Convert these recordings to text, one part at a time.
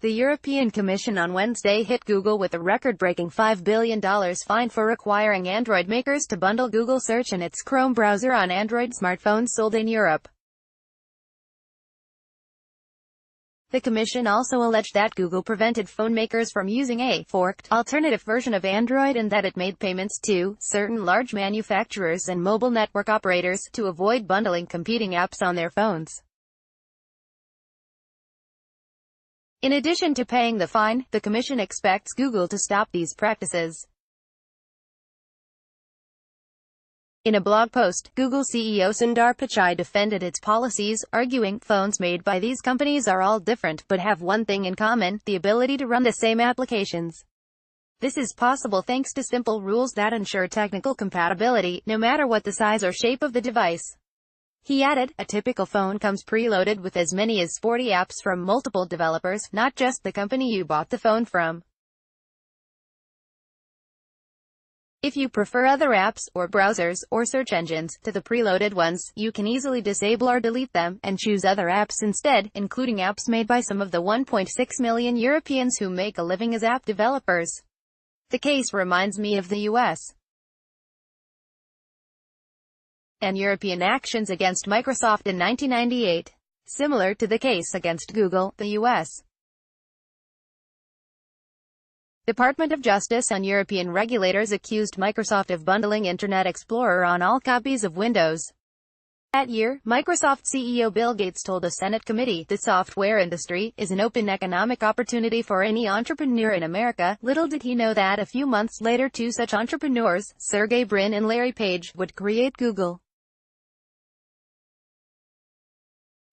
The European Commission on Wednesday hit Google with a record-breaking $5 billion fine for requiring Android makers to bundle Google Search and its Chrome browser on Android smartphones sold in Europe. The Commission also alleged that Google prevented phone makers from using a forked, alternative version of Android and that it made payments to certain large manufacturers and mobile network operators to avoid bundling competing apps on their phones. In addition to paying the fine, the Commission expects Google to stop these practices. In a blog post, Google CEO Sundar Pichai defended its policies, arguing, phones made by these companies are all different, but have one thing in common, the ability to run the same applications. This is possible thanks to simple rules that ensure technical compatibility, no matter what the size or shape of the device. He added, a typical phone comes preloaded with as many as 40 apps from multiple developers, not just the company you bought the phone from. If you prefer other apps, or browsers, or search engines, to the preloaded ones, you can easily disable or delete them, and choose other apps instead, including apps made by some of the 1.6 million Europeans who make a living as app developers. The case reminds me of the US and European actions against Microsoft in 1998. Similar to the case against Google, the US Department of Justice and European regulators accused Microsoft of bundling Internet Explorer on all copies of Windows. That year, Microsoft CEO Bill Gates told a Senate committee, the software industry is an open economic opportunity for any entrepreneur in America. Little did he know that a few months later two such entrepreneurs, Sergey Brin and Larry Page, would create Google.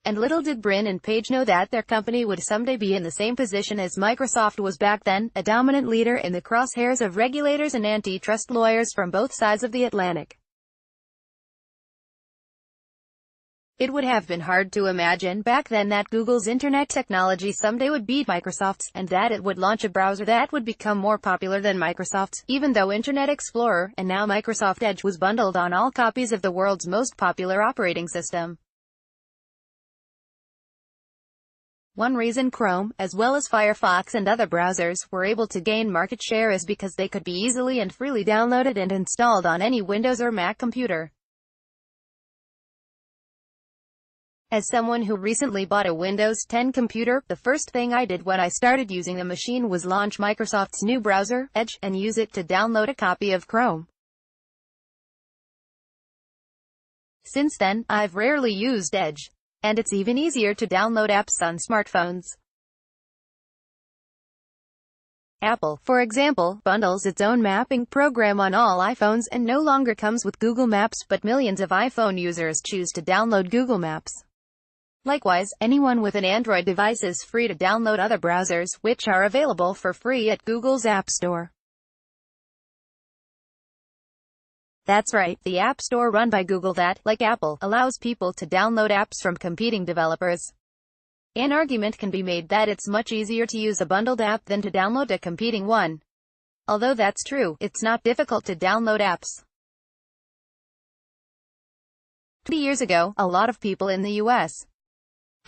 And little did Brin and Page know that their company would someday be in the same position as Microsoft was back then, a dominant leader in the crosshairs of regulators and antitrust lawyers from both sides of the Atlantic. It would have been hard to imagine back then that Google's internet technology someday would beat Microsoft's, and that it would launch a browser that would become more popular than Microsoft's, even though Internet Explorer, and now Microsoft Edge, was bundled on all copies of the world's most popular operating system. One reason Chrome, as well as Firefox and other browsers, were able to gain market share is because they could be easily and freely downloaded and installed on any Windows or Mac computer. As someone who recently bought a Windows 10 computer, the first thing I did when I started using the machine was launch Microsoft's new browser, Edge, and use it to download a copy of Chrome. Since then, I've rarely used Edge. And it's even easier to download apps on smartphones. Apple, for example, bundles its own mapping program on all iPhones and no longer comes with Google Maps, but millions of iPhone users choose to download Google Maps. Likewise, anyone with an Android device is free to download other browsers, which are available for free at Google's App Store. That's right, the App Store run by Google that, like Apple, allows people to download apps from competing developers. An argument can be made that it's much easier to use a bundled app than to download a competing one. Although that's true, it's not difficult to download apps. 20 years ago, a lot of people in the US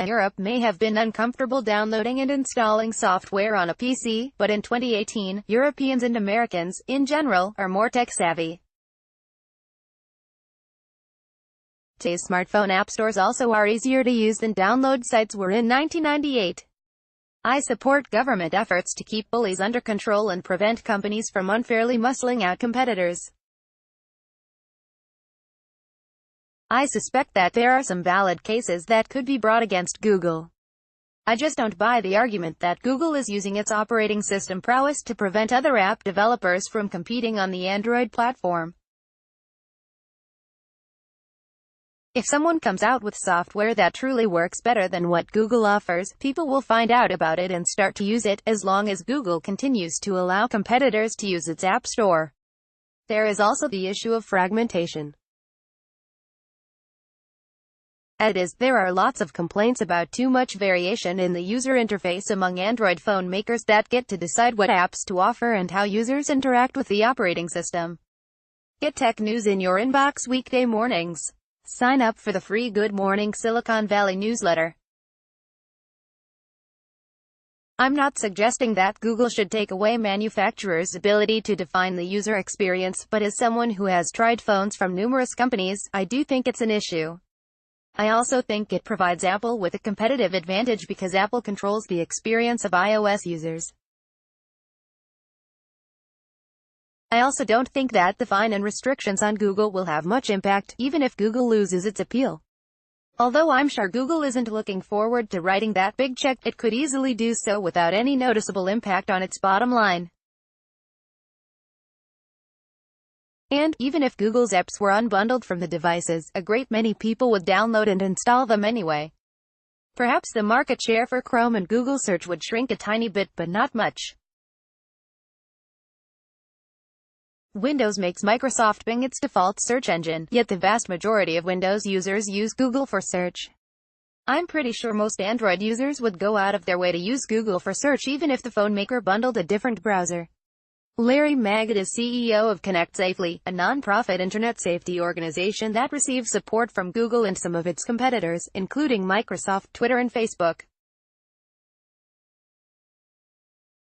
and Europe may have been uncomfortable downloading and installing software on a PC, but in 2018, Europeans and Americans, in general, are more tech-savvy. Today's smartphone app stores also are easier to use than download sites were in 1998. I support government efforts to keep bullies under control and prevent companies from unfairly muscling out competitors. I suspect that there are some valid cases that could be brought against Google. I just don't buy the argument that Google is using its operating system prowess to prevent other app developers from competing on the Android platform. If someone comes out with software that truly works better than what Google offers, people will find out about it and start to use it, as long as Google continues to allow competitors to use its App Store. There is also the issue of fragmentation. As it is, there are lots of complaints about too much variation in the user interface among Android phone makers that get to decide what apps to offer and how users interact with the operating system. Get tech news in your inbox weekday mornings. Sign up for the free Good Morning Silicon Valley newsletter. I'm not suggesting that Google should take away manufacturers' ability to define the user experience, but as someone who has tried phones from numerous companies, I do think it's an issue. I also think it provides Apple with a competitive advantage because Apple controls the experience of iOS users. I also don't think that the fine and restrictions on Google will have much impact, even if Google loses its appeal. Although I'm sure Google isn't looking forward to writing that big check, it could easily do so without any noticeable impact on its bottom line. And, even if Google's apps were unbundled from the devices, a great many people would download and install them anyway. Perhaps the market share for Chrome and Google Search would shrink a tiny bit, but not much. Windows makes Microsoft Bing its default search engine, yet the vast majority of Windows users use Google for search. I'm pretty sure most Android users would go out of their way to use Google for search even if the phone maker bundled a different browser. Larry Magid is CEO of Connect Safely, a non-profit internet safety organization that receives support from Google and some of its competitors, including Microsoft, Twitter and Facebook.